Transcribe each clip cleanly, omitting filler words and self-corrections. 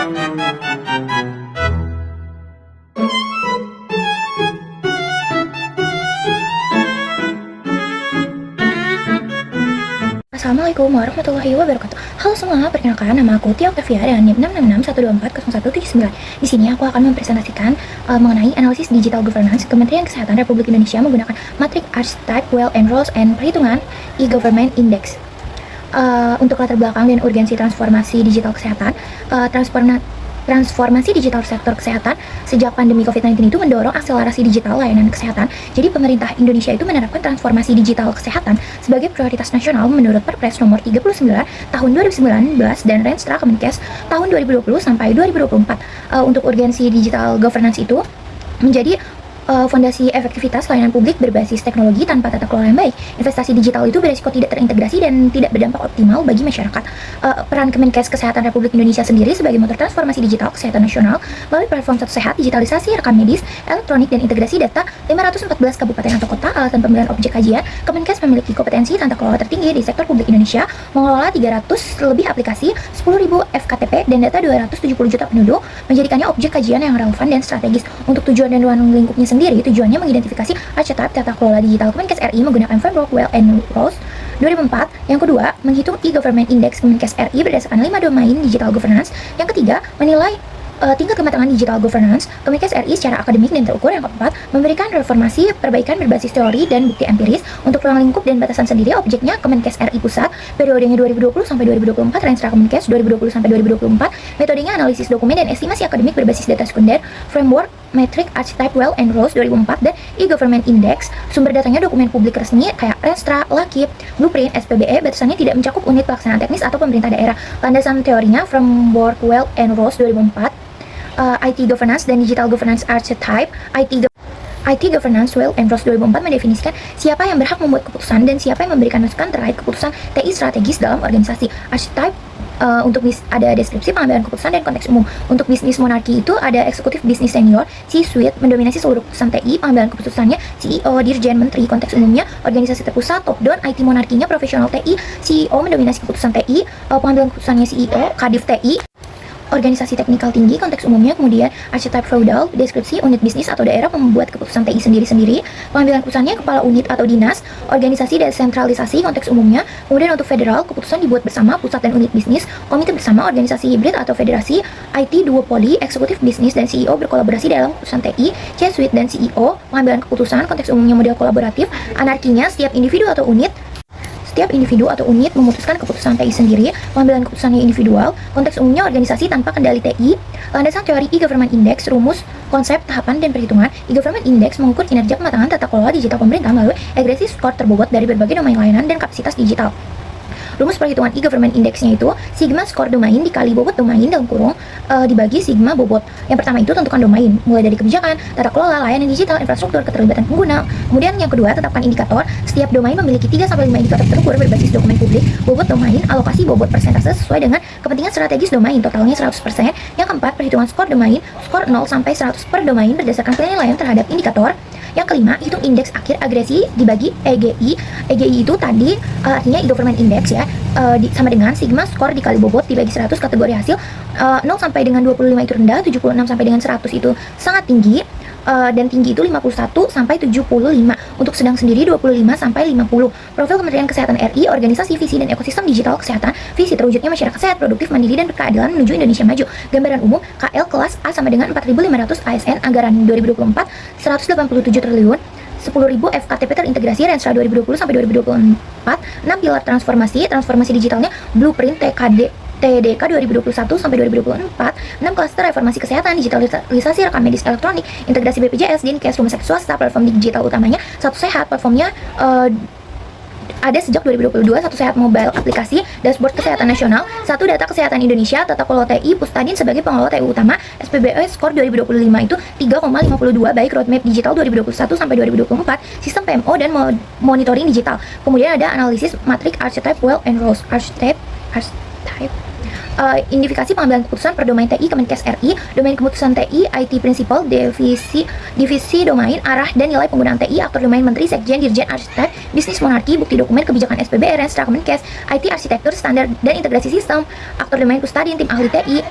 Assalamualaikum warahmatullahi wabarakatuh. Halo semua, perkenalkan nama aku Tia Octavia dengan NIM 66612400179. Di sini aku akan mempresentasikan mengenai analisis digital governance Kementerian Kesehatan Republik Indonesia menggunakan matrik Archetype, Well and Roles, and perhitungan e-Government Index. Untuk latar belakang dan urgensi transformasi digital kesehatan, transformasi digital sektor kesehatan sejak pandemi COVID-19 itu mendorong akselerasi digital layanan kesehatan. Jadi pemerintah Indonesia itu menerapkan transformasi digital kesehatan sebagai prioritas nasional menurut Perpres nomor 39 tahun 2019 dan Renstra Kemenkes tahun 2020 sampai 2024. Untuk urgensi digital governance itu menjadi fondasi efektivitas layanan publik berbasis teknologi tanpa tata kelola yang baik. Investasi digital itu beresiko tidak terintegrasi dan tidak berdampak optimal bagi masyarakat. Peran Kemenkes Kesehatan Republik Indonesia sendiri sebagai motor transformasi digital kesehatan nasional melalui platform Satu Sehat, digitalisasi rekam medis, elektronik, dan integrasi data 514 kabupaten atau kota, alatan pemilihan objek kajian. Kemenkes memiliki kompetensi tata kelola tertinggi di sektor publik Indonesia, mengelola 300 lebih aplikasi, 10.000 FKTP, dan data 270 juta penduduk, menjadikannya objek kajian yang relevan dan strategis. Untuk tujuan dan ruang lingkupnya sendiri, tujuannya mengidentifikasi archetype tata kelola digital Kemenkes RI menggunakan framework Well and Roles 2004. Yang kedua, menghitung e-Government Index Kemenkes RI berdasarkan 5 domain digital governance. Yang ketiga, menilai tingkat kematangan digital governance Kemenkes RI secara akademik dan terukur. Yang keempat, memberikan reformasi perbaikan berbasis teori dan bukti empiris. Untuk ruang lingkup dan batasan sendiri, objeknya Kemenkes RI Pusat, periodenya 2020 sampai 2024, Renstra Kemenkes 2020 sampai 2024, metodenya analisis dokumen dan estimasi akademik berbasis data sekunder, framework Metric Archetype Well and Roles 2004, dan e-Government Index. Sumber datanya dokumen publik resmi kayak Renstra, Lakip, Blueprint, SPBE. Batasannya tidak mencakup unit pelaksanaan teknis atau pemerintah daerah. Landasan teorinya framework Well and Roles 2004, IT Governance dan Digital Governance Archetype. IT Governance Well and Roles 2004 mendefinisikan siapa yang berhak membuat keputusan dan siapa yang memberikan masukan terkait keputusan TI strategis dalam organisasi. Archetype untuk ada deskripsi pengambilan keputusan dan konteks umum. Untuk bisnis monarki itu ada eksekutif bisnis senior, C-suite mendominasi seluruh keputusan TI, pengambilan keputusannya CEO, Dirjen, Menteri. Konteks umumnya organisasi terpusat, top down. IT monarkinya profesional TI, CEO mendominasi keputusan TI, pengambilan keputusannya CEO, Kadif TI. Organisasi teknikal tinggi, konteks umumnya. Kemudian archetype feudal, deskripsi unit bisnis atau daerah membuat keputusan TI sendiri-sendiri, pengambilan keputusannya kepala unit atau dinas. Organisasi desentralisasi, konteks umumnya. Kemudian untuk federal, keputusan dibuat bersama pusat dan unit bisnis. Komite bersama, organisasi hibrid atau federasi. IT duopoli, eksekutif bisnis dan CEO berkolaborasi dalam keputusan TI. C-suite dan CEO, pengambilan keputusan, konteks umumnya model kolaboratif. Anarkinya, setiap individu atau unit memutuskan keputusan TI sendiri, pengambilan keputusannya individual. Konteks umumnya organisasi tanpa kendali TI. Landasan teori e-Government Index, rumus, konsep, tahapan, dan perhitungan. E-Government Index mengukur kinerja kematangan tata kelola digital pemerintah melalui agregasi skor terbobot dari berbagai domain layanan dan kapasitas digital. Rumus perhitungan e-Government Index-nya itu sigma skor domain dikali bobot domain dalam kurung dibagi sigma bobot. Yang pertama itu tentukan domain, mulai dari kebijakan, tata kelola, layanan digital, infrastruktur, keterlibatan pengguna. Kemudian yang kedua, tetapkan indikator. Setiap domain memiliki 3-5 indikator terukur berbasis dokumen publik. Bobot domain, alokasi bobot persentase sesuai dengan kepentingan strategis domain, totalnya 100%. Yang keempat, perhitungan skor domain, skor 0 sampai 100 per domain berdasarkan penilaian terhadap indikator. Yang kelima, hitung indeks akhir agresi dibagi EGI. EGI itu tadi artinya e-Government Index ya, sama dengan sigma skor dikali bobot dibagi 100. Kategori hasil 0 sampai dengan 25 itu rendah, 76 sampai dengan 100 itu sangat tinggi, dan tinggi itu 51 sampai 75. Untuk sedang sendiri 25 sampai 50. Profil Kementerian Kesehatan RI, organisasi, visi, dan ekosistem digital kesehatan. Visi terwujudnya masyarakat sehat, produktif, mandiri, dan berkeadilan menuju Indonesia maju. Gambaran umum, KL kelas A sama dengan 4.500 ASN. Anggaran 2024 187 triliun. 10.000 FKTP terintegrasi. Renstra 2020 sampai 2024. 6 pilar transformasi digitalnya Blueprint TDK 2021 sampai 2024, 6 klaster reformasi kesehatan, digitalisasi rekam medis elektronik, integrasi BPJS, Dinkes, rumah sakit swasta. Platform digital utamanya Satu Sehat, platformnya ada sejak 2022. Satu Sehat mobile aplikasi, dashboard kesehatan nasional, Satu Data Kesehatan Indonesia, tata kelola TI, Pustadin sebagai pengelola TI utama. SPBE skor 2025 itu 3,52, baik roadmap digital 2021 sampai 2024, sistem PMO dan monitoring digital. Kemudian ada analisis matrik Archetype Well and Roles Archetype. Identifikasi pengambilan keputusan per domain TI Kemenkes RI, domain keputusan TI, IT Principal, divisi domain, arah dan nilai penggunaan TI, aktor domain Menteri, Sekjen, Dirjen, Arsitek, bisnis monarki, bukti dokumen, kebijakan SPBE, Renstra Kemenkes, IT arsitektur, standar dan integrasi sistem, aktor domain Pustadin, tim ahli TI.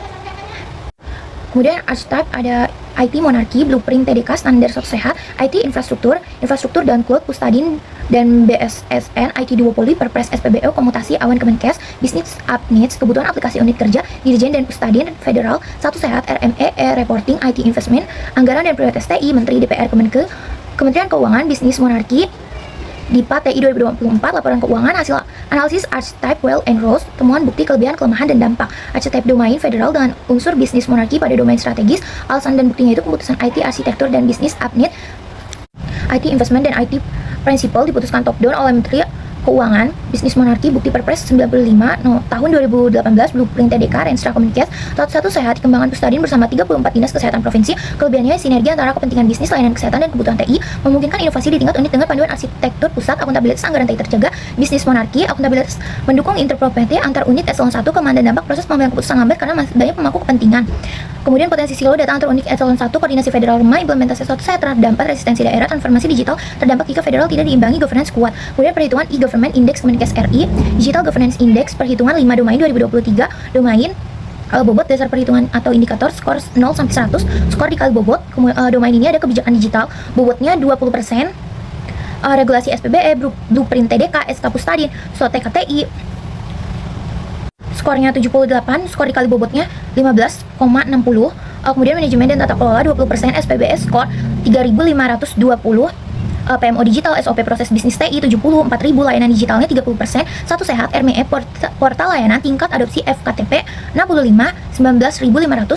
Kemudian archetype ada IT monarki, blueprint TDK, standar satu sehat, IT infrastruktur, infrastruktur dan cloud, Pustadin dan BSSN, IT duopoli, Perpres SPBU, komutasi awan Kemenkes, bisnis needs, kebutuhan aplikasi unit kerja, Dirjen dan Pustadin federal, satu sehat, RME, reporting, IT investment, anggaran dan prioritas TI, Menteri DPR Kemenke, Kementerian Keuangan, bisnis monarki, DIPA TI 2024, laporan keuangan, hasil analisis archetype well and rules, temuan bukti kelebihan, kelemahan, dan dampak. Archetype domain federal dengan unsur bisnis monarki pada domain strategis, alasan dan buktinya itu keputusan IT arsitektur dan bisnis upneed, IT investment dan IT principle diputuskan top down oleh Menteri Keuangan, bisnis monarki, bukti Perpres 95 tahun 2018, blueprint TDK, Renstra Kemenkes, satu sehat, dikembangkan Pustadin bersama 34 dinas kesehatan provinsi. Kelebihannya sinergi antara kepentingan bisnis, layanan kesehatan, dan kebutuhan TI, memungkinkan inovasi di tingkat unit dengan panduan arsitektur pusat, akuntabilitas anggaran TI terjaga, bisnis monarki, akuntabilitas mendukung interoperabilitas antar unit eselon 1, kelemahan dan dampak proses pengambilan keputusan lambat karena masih banyak pemangku kepentingan. Kemudian potensi silo data antar unit eselon 1, koordinasi federal lemah, implementasi satu sehat terdampak, resistensi daerah, transformasi digital terdampak jika federal tidak diimbangi, governance kuat. Kemudian perhitungan e-government index Kemenkes RI, digital governance index, perhitungan 5 domain 2023, domain bobot dasar perhitungan atau indikator skor 0 sampai 100, skor dikali bobot. Domain ini ada kebijakan digital, bobotnya 20%, regulasi SPBE, blueprint TDK, SK Pustadin, SOTE KTI, skornya 78, skor dikali bobotnya 15,60. Kemudian manajemen dan tata kelola 20%, SPBE skor 3.520, PMO digital, SOP proses bisnis TI 74.000, layanan digitalnya 30%, satu sehat, RME portal layanan, tingkat adopsi FKTP 65, 19.500,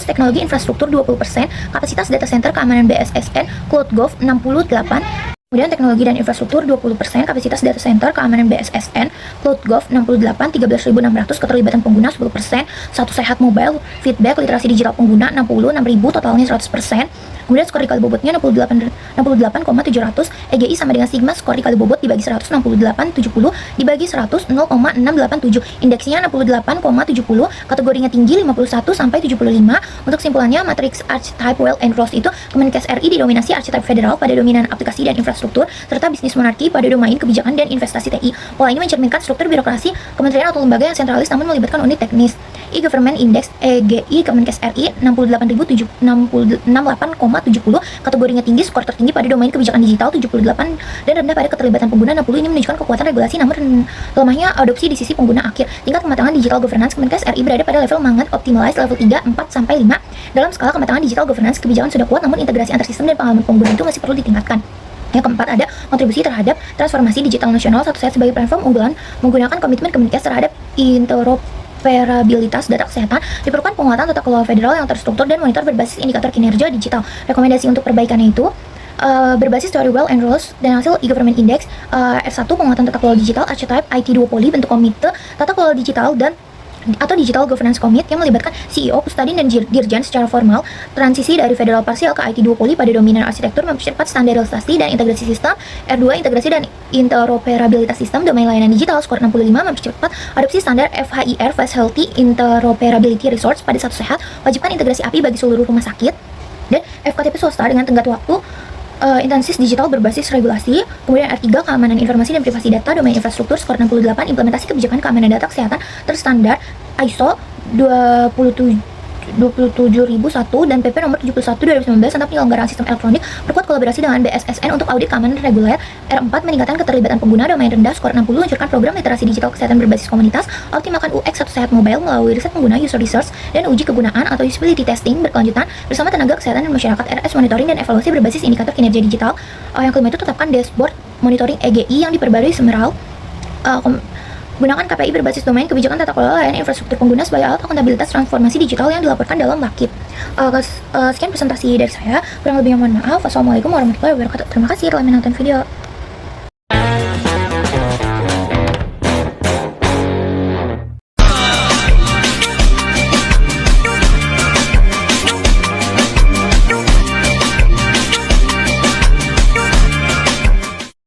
teknologi infrastruktur 20%, kapasitas data center keamanan BSSN, Cloud Gov 68. Kemudian teknologi dan infrastruktur 20%, kapasitas data center keamanan BSSN, Cloud Gov 68, 13.600, keterlibatan pengguna 10%, satu sehat mobile, feedback, literasi digital pengguna 66.000, totalnya 100%. Kemudian skor dikali bobotnya 68,700, EGI sama dengan sigma, skor dikali bobot dibagi 100, 68,70, dibagi 100, 0,687, indeksnya 68,70, kategorinya tinggi 51 sampai 75. Untuk kesimpulannya, matriks archetype well and rose itu Kemenkes RI didominasi archetype federal pada dominan aplikasi dan infrastruktur, serta bisnis monarki pada domain kebijakan dan investasi TI. Pola ini mencerminkan struktur birokrasi kementerian atau lembaga yang sentralis namun melibatkan unit teknis. E-Government Index EGI Kemenkes RI 68.068,70, kategorinya tinggi, skor tertinggi pada domain kebijakan digital 78, dan rendah pada keterlibatan pengguna 60. Ini menunjukkan kekuatan regulasi namun lemahnya adopsi di sisi pengguna akhir. Tingkat kematangan digital governance Kemenkes RI berada pada level manget optimized level 3, 4 sampai 5. Dalam skala kematangan digital governance, kebijakan sudah kuat namun integrasi antar sistem dan pengalaman pengguna itu masih perlu ditingkatkan. Yang keempat ada kontribusi terhadap transformasi digital nasional, satu sehat sebagai platform unggulan menggunakan komitmen Kemenkes terhadap interoperabilitas data kesehatan, diperlukan penguatan tata kelola federal yang terstruktur dan monitor berbasis indikator kinerja digital. Rekomendasi untuk perbaikannya itu berbasis teori well and rules dan hasil e-government index, R1 penguatan tata kelola digital, archetype IT duopoli, bentuk komite tata kelola digital dan atau Digital Governance Committee yang melibatkan CEO, Pustadin, dan Dirjen secara formal, transisi dari federal parsial ke IT duopoli pada dominan arsitektur, mempercepat standarisasi dan integrasi sistem, R2 integrasi dan interoperabilitas sistem, domain layanan digital, skor 65, mempercepat adopsi standar FHIR Facility Interoperability Resource pada satu sehat, wajibkan integrasi API bagi seluruh rumah sakit, dan FKTP swasta dengan tenggat waktu intensis digital berbasis regulasi. Kemudian R3 keamanan informasi dan privasi data, domain infrastruktur, skor 68, implementasi kebijakan keamanan data kesehatan terstandar ISO 27001 dan PP nomor 71 2019 tentang penyelenggaraan sistem elektronik, perkuat kolaborasi dengan BSSN untuk audit keamanan reguler. R4 meningkatkan keterlibatan pengguna, domain rendah, skor 60, luncurkan program literasi digital kesehatan berbasis komunitas, optimalkan UX satu sehat mobile melalui riset pengguna, user research, dan uji kegunaan atau usability testing berkelanjutan bersama tenaga kesehatan dan masyarakat. RS monitoring dan evaluasi berbasis indikator kinerja digital. Yang kelima itu tetapkan dashboard monitoring EGI yang diperbarui semeral. Gunakan KPI berbasis domain kebijakan tata kelola layanan infrastruktur pengguna sebagai alat akuntabilitas transformasi digital yang dilaporkan dalam Lakip. Sekian presentasi dari saya, kurang lebihnya mohon maaf. Wassalamualaikum warahmatullahi wabarakatuh. Terima kasih telah menonton video.